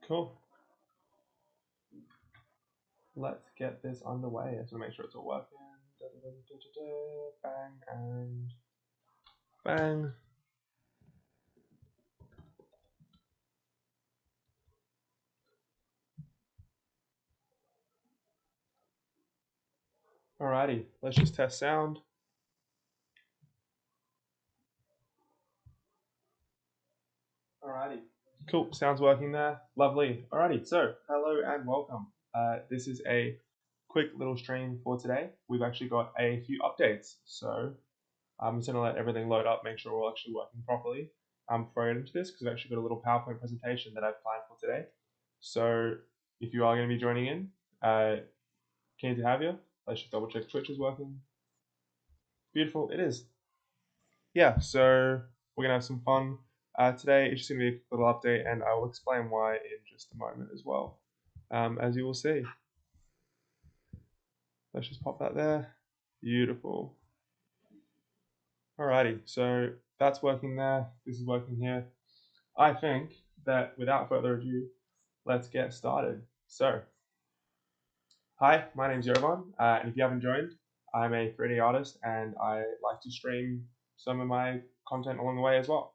Cool. Let's get this underway. I just want to make sure it's all working. Bang and bang. Alrighty, let's just test sound. Alrighty. Cool, sound's working there. Lovely. Alrighty, so hello and welcome. This is a quick little stream for today. We've actually got a few updates, so I'm just going to let everything load up, make sure we're all actually working properly before I get into this, because I've actually got a little PowerPoint presentation that I've planned for today. So if you are going to be joining in, keen to have you. Let's just double check Twitch is working. Beautiful, it is. Yeah, so we're going to have some fun. Today it's just going to be a little update, and I will explain why in just a moment as well, as you will see. Let's just pop that there. Beautiful. Alrighty, so that's working there. This is working here. I think that without further ado, let's get started. So, hi, my name's Jovan, and if you haven't joined, I'm a 3D artist and I like to stream some of my content along the way as well.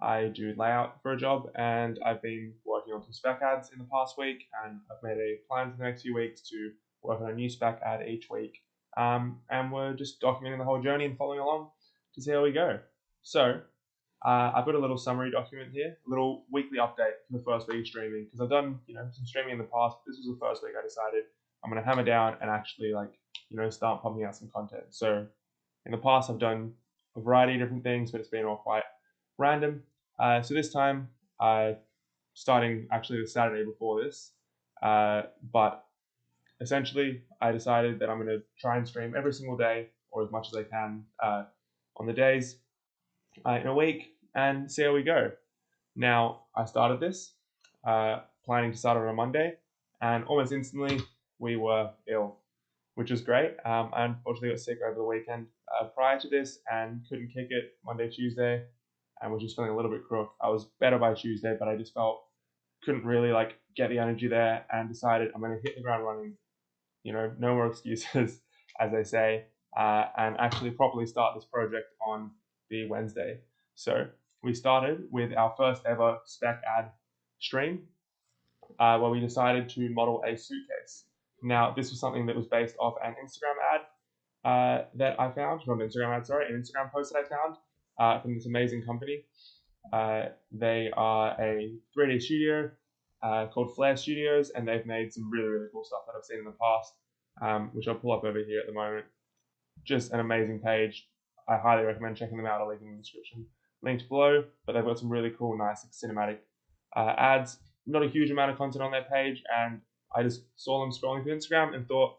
I do layout for a job, and I've been working on some spec ads in the past week, and I've made a plan for the next few weeks to work on a new spec ad each week. And we're just documenting the whole journey and following along to see how we go. So, I've got a little summary document here, a little weekly update for the first week of streaming, because I've done some streaming in the past, but this was the first week I decided I'm going to hammer down and actually start pumping out some content. So in the past I've done a variety of different things, but it's been all quite random. So this time, starting actually the Saturday before this, but essentially I decided that I'm going to try and stream every single day or as much as I can on the days in a week and see how we go. Now, I started this planning to start it on a Monday, and almost instantly we were ill, which was great. I unfortunately got sick over the weekend prior to this and couldn't kick it Monday, Tuesday, and was just feeling a little bit crook. I was better by Tuesday, but I just felt couldn't really get the energy there, and decided I'm going to hit the ground running. No more excuses, as they say, and actually properly start this project on the Wednesday. So we started with our first ever spec ad stream, where we decided to model a suitcase. Now, this was something that was based off an Instagram ad that I found, not an Instagram ad, sorry, an Instagram post that I found from this amazing company. They are a 3D studio called Flare Studios, and they've made some really, really cool stuff that I've seen in the past, which I'll pull up over here at the moment. Just an amazing page. I highly recommend checking them out. I'll leave them in the description, linked below. But they've got some really cool, nice cinematic ads. Not a huge amount of content on their page, and I just saw them scrolling through Instagram and thought,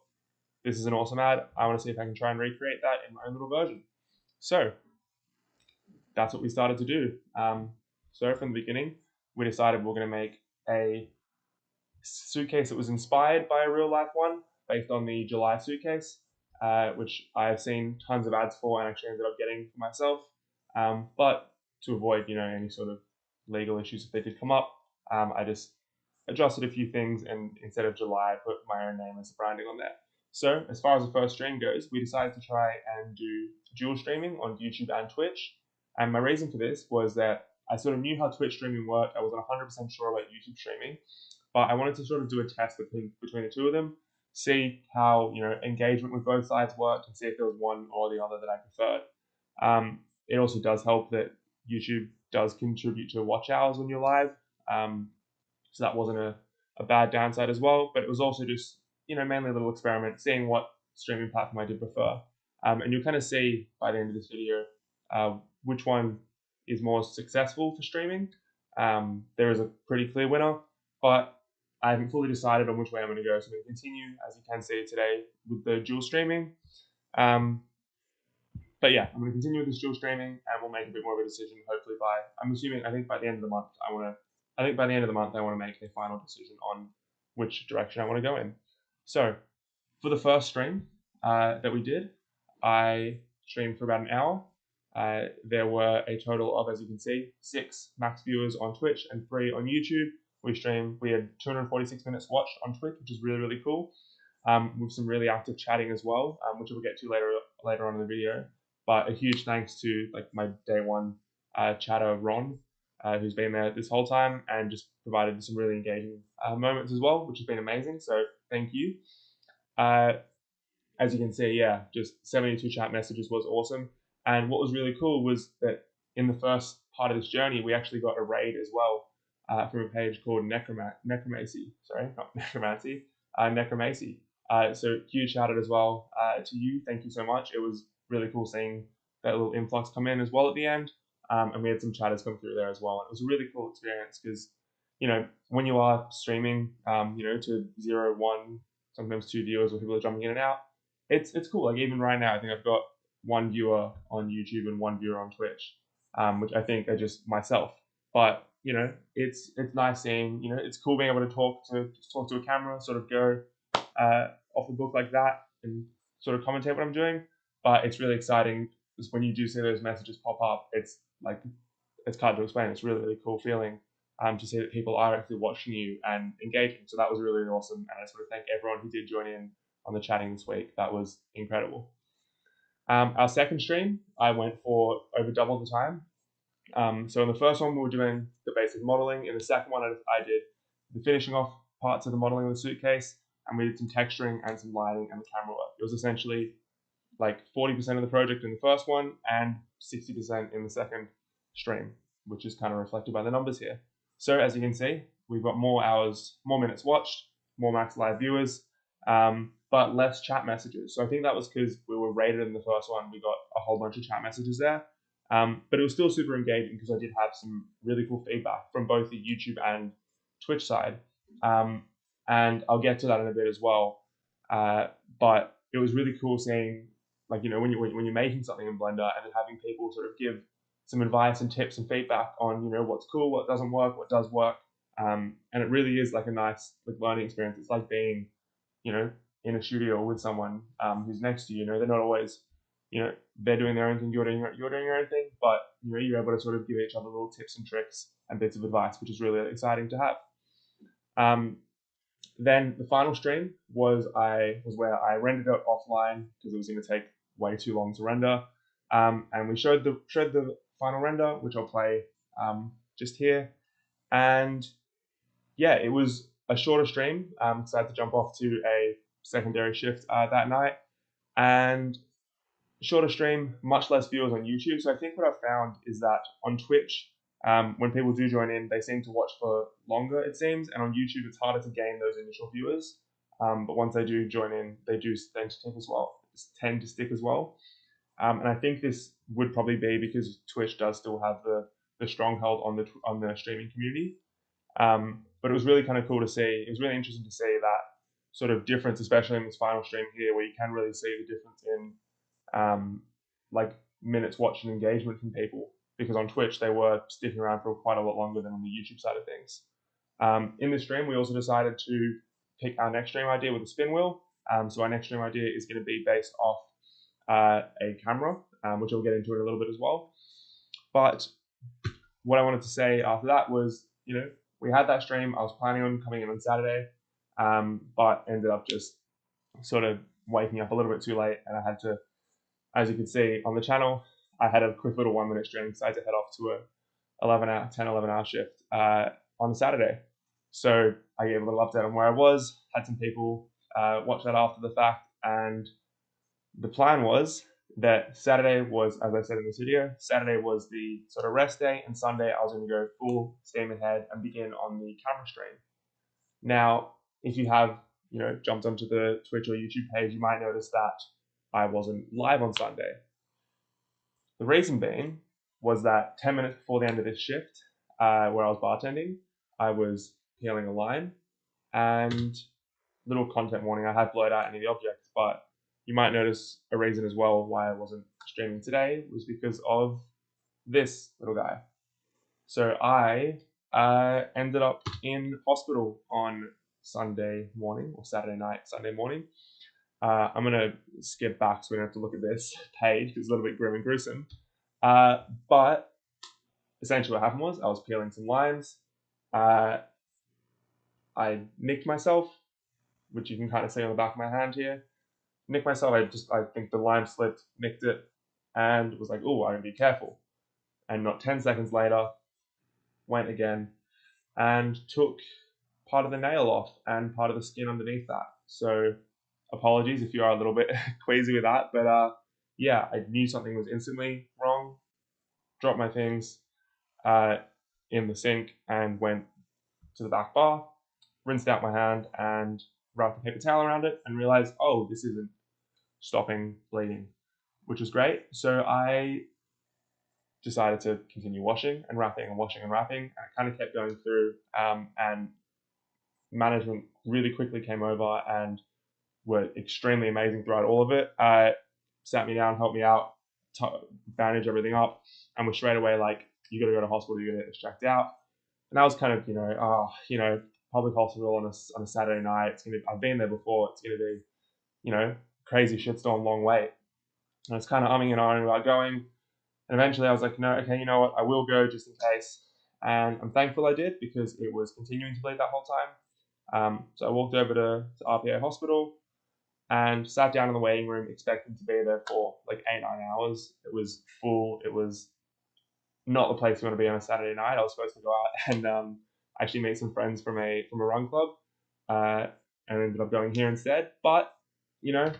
this is an awesome ad. I want to see if I can try and recreate that in my own little version. So that's what we started to do. So from the beginning, we decided we're going to make a suitcase that was inspired by a real life one based on the July suitcase, which I have seen tons of ads for and actually ended up getting for myself. But to avoid any sort of legal issues if they did come up, I just adjusted a few things, and instead of July, I put my own name as the branding on there. So as far as the first stream goes, we decided to try and do dual streaming on YouTube and Twitch. And my reason for this was that I sort of knew how Twitch streaming worked. I wasn't 100% sure about YouTube streaming, but I wanted to sort of do a test between the two of them, see how engagement with both sides worked, and see if there was one or the other that I preferred. It also does help that YouTube does contribute to watch hours when you're live, so that wasn't a bad downside as well. But it was also just mainly a little experiment, seeing what streaming platform I did prefer, and you'll kind of see by the end of this video which one is more successful for streaming. There is a pretty clear winner, but I haven't fully decided on which way I'm going to go. So I'm going to continue, as you can see today, with the dual streaming. But yeah, I'm going to continue with this dual streaming, and we'll make a bit more of a decision. Hopefully I think by the end of the month, I want to make a final decision on which direction I want to go in. So for the first stream that we did, I streamed for about an hour. There were a total of, as you can see, 6 max viewers on Twitch and 3 on YouTube. We had 246 minutes watched on Twitch, which is really, really cool. With some really active chatting as well, which we'll get to later on in the video. But a huge thanks to like my day one chatter, Ron, who's been there this whole time and just provided some really engaging moments as well, which has been amazing. So thank you. As you can see, yeah, just 72 chat messages was awesome. And what was really cool was that in the first part of this journey, we actually got a raid as well from a page called Necromancy. Sorry, not Necromancy, Necromancy. So huge shout out as well to you. Thank you so much. It was really cool seeing that little influx come in as well at the end. And we had some chatters come through there as well. And it was a really cool experience because, you know, when you are streaming, you know, to 0, 1, sometimes 2 viewers or people are jumping in and out, it's cool. Like even right now, I think I've got 1 viewer on YouTube and 1 viewer on Twitch, which I think are just myself. But you know, it's nice seeing. You know, it's cool being able to talk to a camera, sort of go off the book like that, and sort of commentate what I'm doing. But it's really exciting because when you do see those messages pop up, it's like it's hard to explain. It's really cool feeling to see that people are actually watching you and engaging. So that was really awesome, and I just want to thank everyone who did join in on the chatting this week. That was incredible. Our second stream, I went for over double the time. So in the first one, we were doing the basic modeling. In the second one, I did the finishing off parts of the modeling of the suitcase, and we did some texturing and some lighting and the camera work. It was essentially like 40% of the project in the first one and 60% in the second stream, which is kind of reflected by the numbers here. So as you can see, we've got more hours, more minutes watched, more max live viewers, but less chat messages. So I think that was because we were rated in the first one. We got a whole bunch of chat messages there. But it was still super engaging because I did have some really cool feedback from both the YouTube and Twitch side. And I'll get to that in a bit as well. But it was really cool seeing, like, you know, when you're making something in Blender and then having people sort of give some advice and tips and feedback on, you know, what's cool, what doesn't work, what does work. And it really is like a nice like learning experience. It's like being, you know, in a studio with someone who's next to you. You know, they're not always, you know, they're doing their own thing, you're doing your own thing, but you know, you're able to sort of give each other little tips and tricks and bits of advice, which is really exciting to have. Then the final stream was where I rendered it offline because it was going to take way too long to render, and we showed the final render, which I'll play just here. And yeah, it was a shorter stream because I had to jump off to a secondary shift that night, and shorter stream, much less viewers on YouTube. So I think what I've found is that on Twitch, when people do join in, they seem to watch for longer, it seems, and on YouTube, it's harder to gain those initial viewers. But once they do join in, they do tend to stick as well. And I think this would probably be because Twitch does still have the stronghold on the streaming community. But it was really kind of cool to see. It was really interesting to see that sort of difference, especially in this final stream here, where you can really see the difference in like minutes watched and engagement from people, because on Twitch they were sticking around for quite a lot longer than on the YouTube side of things. In this stream, we also decided to pick our next stream idea with a spin wheel. So our next stream idea is going to be based off a camera, which I'll get into in a little bit as well. But what I wanted to say after that was, you know, we had that stream. I was planning on coming in on Saturday, but ended up just sort of waking up a little bit too late, and I had to, as you can see on the channel, I had a quick little 1-minute stream because I had to head off to a 10, 11 hour shift on Saturday. So I gave a little update on where I was, had some people watch that after the fact, and the plan was that Saturday was, as I said in this video, Saturday was the sort of rest day, and Sunday I was going to go full steam ahead and begin on the camera stream. Now, if you have, you know, jumped onto the Twitch or YouTube page, you might notice that I wasn't live on Sunday. The reason being was that 10 minutes before the end of this shift, where I was bartending, I was peeling a line, and little content warning, I have blurred out any of the objects, but you might notice a reason as well why I wasn't streaming today was because of this little guy. So I ended up in hospital on Sunday morning, or Saturday night, Sunday morning. I'm going to skip back so we don't have to look at this page because it's a little bit grim and gruesome. But essentially what happened was I was peeling some lines. I nicked myself, which you can kind of see on the back of my hand here. Nicked myself. I think the line slipped, nicked it, and was like, oh, I gotta be careful. And not 10 seconds later, went again and took part of the nail off and part of the skin underneath that. So apologies if you are a little bit queasy with that, but yeah, I knew something was instantly wrong. Dropped my things uh, in the sink and went to the back bar, rinsed out my hand and wrapped a paper towel around it and realized, oh, this isn't stopping bleeding, which was great. So I decided to continue washing and wrapping and washing and wrapping. And I kind of kept going through, and management really quickly came over and were extremely amazing throughout all of it. Sat me down, helped me out, bandage everything up, and was straight away like, you got to go to hospital, you got to get this checked out. And that was kind of, public hospital on a Saturday night. I've been there before. It's gonna be, crazy shitstorm, long wait. And I was kind of umming and ahhing about going. And eventually I was like, no, okay, you know what? I will go just in case. And I'm thankful I did because it was continuing to bleed that whole time. So I walked over to RPA Hospital and sat down in the waiting room expecting to be there for like 8-9 hours. It was full. It was not the place you want to be on a Saturday night. I was supposed to go out and actually meet some friends from a run club, and ended up going here instead. But you know,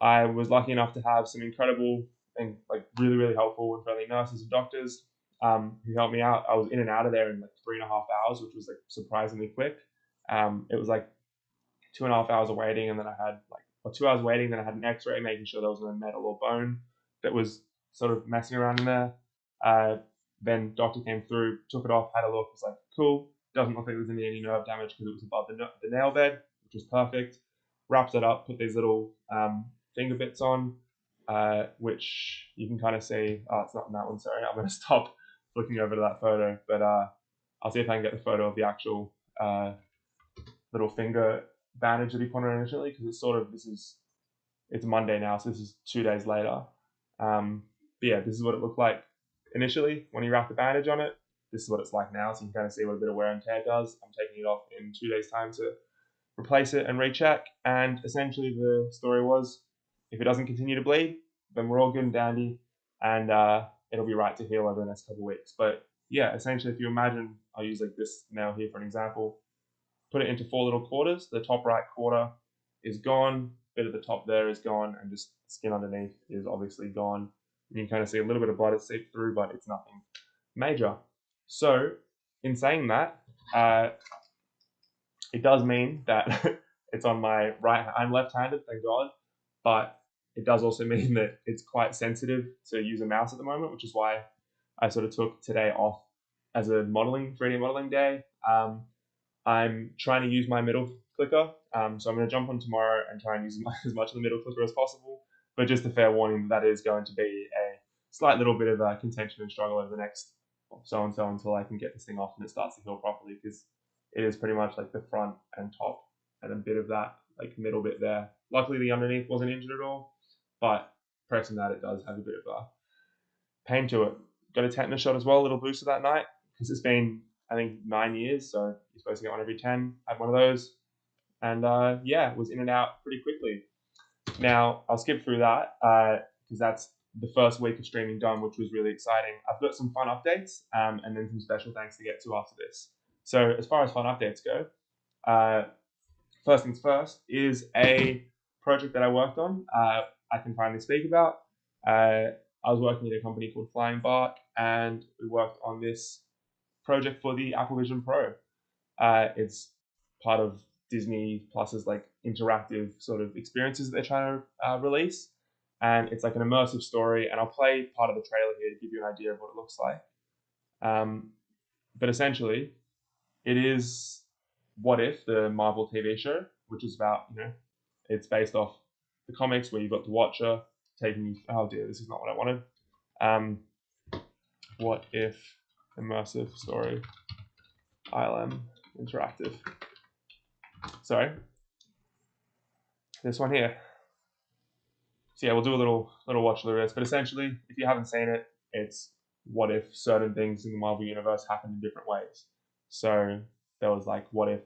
I was lucky enough to have some incredible and like really really helpful and friendly nurses and doctors who helped me out. I was in and out of there in like 3.5 hours, which was like surprisingly quick. It was like 2.5 hours of waiting, and then I had or 2 hours waiting. Then I had an X-ray, making sure there was no metal or bone that was sort of messing around in there. Then doctor came through, took it off, had a look, was like, cool. Doesn't look like there's any nerve damage because it was above the nail bed, which was perfect. Wraps it up, put these little finger bits on, which you can kind of see. Oh, it's not in that one. Sorry, I'm going to stop looking over to that photo, but I'll see if I can get the photo of the actual little finger bandage that he put on initially, because it's Monday now, so this is 2 days later. But yeah, this is what it looked like initially when he wrapped the bandage on it. This is what it's like now, so you can kind of see what a bit of wear and tear does. I'm taking it off in 2 days' time to replace it and recheck. And essentially the story was, if it doesn't continue to bleed, then we're all good and dandy, and it'll be right to heal over the next couple of weeks. But yeah, essentially, if you imagine, I'll use like this nail here for an example. Put it into 4 little quarters. The top right quarter is gone, bit of the top there is gone, and just skin underneath is obviously gone. You can kind of see a little bit of blood is seeped through, but it's nothing major. So, in saying that, it does mean that it's on my right hand. I'm left-handed, thank God, but it does also mean that it's quite sensitive to use a mouse at the moment, which is why I sort of took today off as a 3D modeling day. I'm trying to use my middle clicker, so I'm going to jump on tomorrow and try and use as much of the middle clicker as possible. But just a fair warning, that is going to be a slight little bit of a contention and struggle over the next so and so until I can get this thing off and it starts to heal properly, because it is pretty much like the front and top and a bit of that like middle bit there. Luckily the underneath wasn't injured at all, but pressing that, it does have a bit of pain to it. Got a tetanus shot as well, a little booster that night, because it's been, I think, 9 years, so you're supposed to get one every 10. I had one of those, and yeah, was in and out pretty quickly. Now, I'll skip through that, because that's the first week of streaming done, which was really exciting. I've got some fun updates, and then some special thanks to get to after this. So as far as fun updates go, first things first is a project that I worked on, I can finally speak about. I was working at a company called Flying Bark, and we worked on this project for the Apple Vision Pro. It's part of Disney Plus's like interactive sort of experiences that they're trying to release, and it's like an immersive story. And I'll play part of the trailer here to give you an idea of what it looks like. But essentially, it is What If, the Marvel TV show, which is about, it's based off the comics where you've got the Watcher taking you. Oh dear, this is not what I wanted. What If immersive story, ILM interactive. Sorry, this one here. So yeah, we'll do a little watch through this. But essentially, if you haven't seen it, it's what if certain things in the Marvel universe happened in different ways. So there was like, what if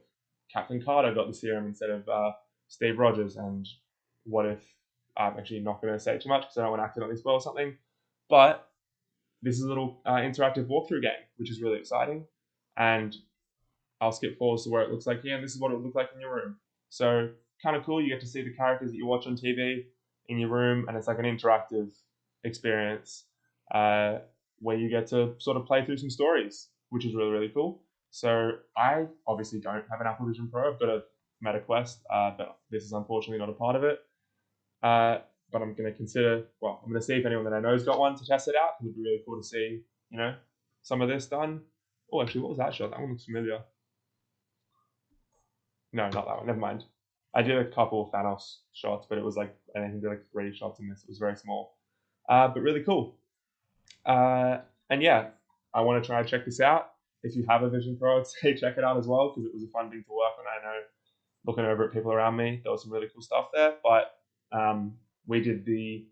Captain Carter got the serum instead of Steve Rogers, and what if I'm actually not going to say too much because I don't want to accidentally spoil something, but this is a little interactive walkthrough game, which is really exciting, and I'll skip forward to where it looks like here, and this is what it would look like in your room. So kind of cool, you get to see the characters that you watch on TV in your room, and it's like an interactive experience where you get to sort of play through some stories, which is really, really cool. So I obviously don't have an Apple Vision Pro. I've got a Meta Quest, but this is unfortunately not a part of it. But I'm going to I'm going to see if anyone that I know has got one to test it out. It would be really cool to see, some of this done. Oh, actually, what was that shot? That one looks familiar. No, not that one. Never mind. I did a couple of Thanos shots, but it was like, I think did like 3 shots in this. It was very small, but really cool. And yeah, I want to try and check this out. If you have a Vision Pro, I'd say check it out as well, because it was a fun thing to work on. I know, looking over at people around me, there was some really cool stuff there. But we did the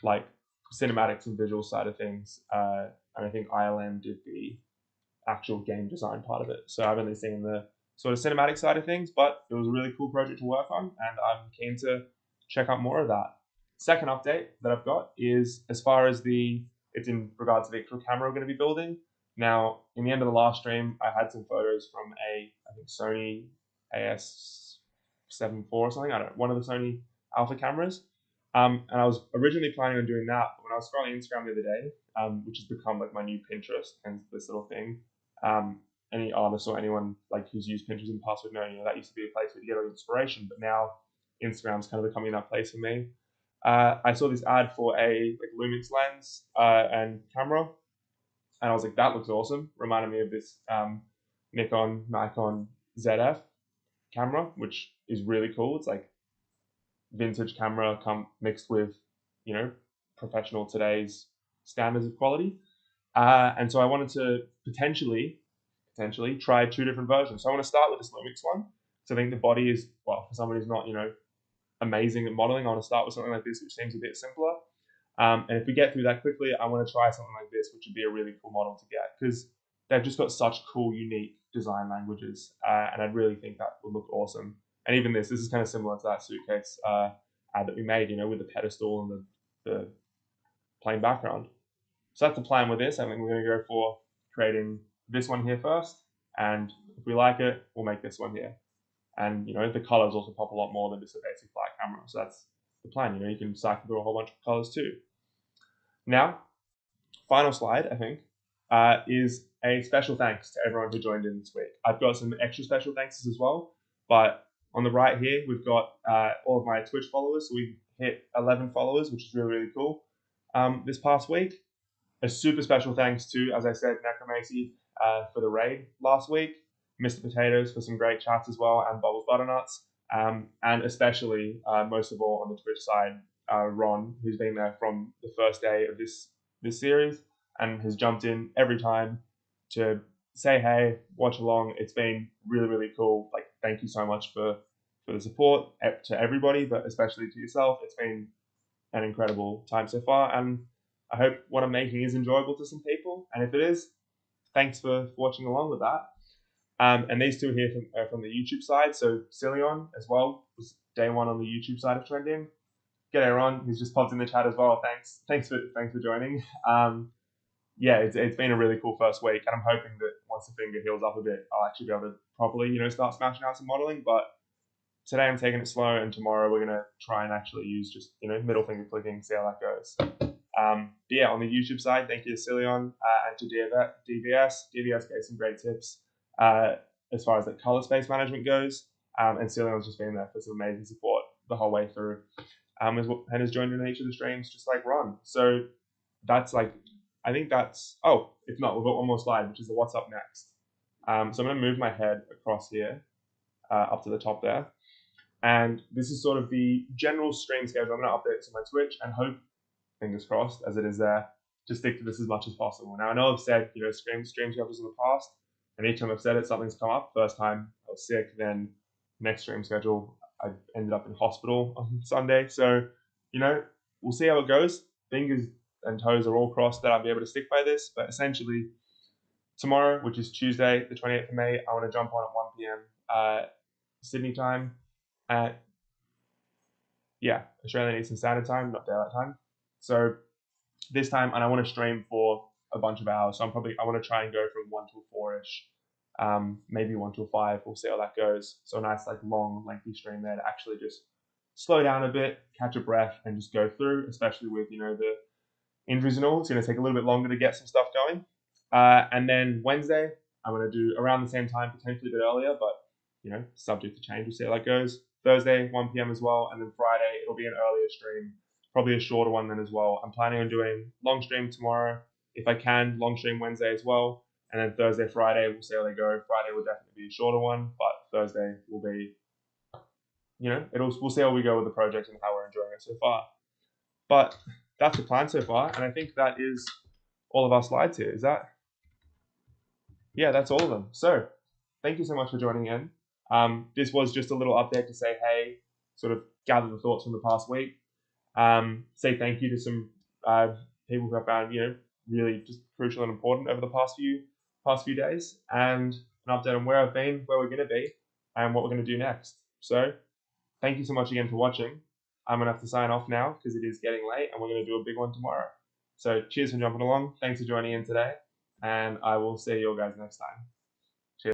like cinematics and visual side of things, and I think ILM did the actual game design part of it. So I've only seen the sort of cinematic side of things, but it was a really cool project to work on, and I'm keen to check out more of that. Second update that I've got is as far as it's in regards to the actual camera we're going to be building. Now, in the end of the last stream, I had some photos from I think Sony AS7 IV or something. I don't know, one of the Sony Alpha cameras. And I was originally planning on doing that, but when I was scrolling Instagram the other day, which has become like my new Pinterest, and this little thing, any artist or anyone like who's used Pinterest in the past would know, that used to be a place where you get all inspiration, but now Instagram's kind of becoming that place for me. I saw this ad for a like Lumix lens and camera, and I was like, that looks awesome. Reminded me of this Nikon ZF camera, which is really cool. It's like vintage camera mixed with, professional today's standards of quality. And so I wanted to potentially try 2 different versions. So I want to start with this Lumix one. So I think the body is, well, for someone who's not, amazing at modeling, I want to start with something like this, which seems a bit simpler. And if we get through that quickly, I want to try something like this, which would be a really cool model to get, because they've just got such cool, unique design languages. And I really think that would look awesome. And even this is kind of similar to that suitcase ad that we made, with the pedestal and the plain background. So that's the plan with this. I think we're going to go for creating this one here first. And if we like it, we'll make this one here. And, the colors also pop a lot more than just a basic black camera. So that's the plan. You can cycle through a whole bunch of colors too. Now, final slide, I think, is a special thanks to everyone who joined in this week. I've got some extra special thanks as well, but on the right here, we've got all of my Twitch followers. So we've hit 11 followers, which is really, really cool. This past week, a super special thanks to, as I said, Necromancy for the raid last week, Mr. Potatoes for some great chats as well, and Bubbles Butternuts, and especially, most of all on the Twitch side, Ron, who's been there from the first day of this series and has jumped in every time to say hey, watch along. It's been really, really cool. Like, thank you so much for the support to everybody, but especially to yourself. It's been an incredible time so far, and I hope what I'm making is enjoyable to some people. And if it is, thanks for watching along with that. And these two here from the YouTube side. So Cillion as well was day 1 on the YouTube side of Trending. G'day Ron, who's just popped in the chat as well. Thanks for joining. Yeah, it's been a really cool first week, and I'm hoping that once the finger heals up a bit, I'll actually be able to properly, start smashing out some modeling. But today I'm taking it slow, and tomorrow we're gonna try and actually use just middle finger clicking, see how that goes. But yeah, on the YouTube side, thank you to Cillion and to DVS. DVS gave some great tips as far as the color space management goes, and Cillion's just been there for some amazing support the whole way through, and has joined in each of the streams just like Ron. So that's like, I think that's, oh, if not, we've got one more slide, which is the what's up next. So I'm going to move my head across here up to the top there. And this is sort of the general stream schedule. I'm going to update it to my Twitch and hope, fingers crossed, as it is there, to stick to this as much as possible. Now, I know I've said, stream schedules in the past, and each time I've said it, something's come up. First time I was sick, then next stream schedule, I ended up in hospital on Sunday. So, we'll see how it goes. Fingers and toes are all crossed that I'll be able to stick by this. But essentially, tomorrow, which is Tuesday, the 28th of May, I want to jump on at 1 p.m. Sydney time, at Australian Eastern Standard Time, not daylight time. So this time, and I want to stream for a bunch of hours. So I want to try and go from 1 till 4ish, maybe 1 till 5. We'll see how that goes. So a nice like long, lengthy stream there to actually just slow down a bit, catch a breath, and just go through. Especially with the injuries and all, it's going to take a little bit longer to get some stuff going. And then Wednesday, I'm going to do around the same time, potentially a bit earlier, but subject to change. We'll see how that goes. Thursday, 1 p.m. as well, and then Friday it'll be an earlier stream, probably a shorter one then as well. I'm planning on doing long stream tomorrow, if I can, long stream Wednesday as well, and then Thursday, Friday, we'll see how they go. Friday will definitely be a shorter one, but Thursday will be, we'll see how we go with the project and how we're enjoying it so far. But that's the plan so far, and I think that is all of our slides here. Is that? Yeah, that's all of them. So thank you so much for joining in. This was just a little update to say, hey, sort of gather the thoughts from the past week. Say thank you to some people who I found, really just crucial and important over the past few days, and an update on where I've been, where we're going to be, and what we're going to do next. So thank you so much again for watching. I'm going to have to sign off now because it is getting late, and we're going to do a big one tomorrow. So cheers for jumping along. Thanks for joining in today, and I will see you all guys next time.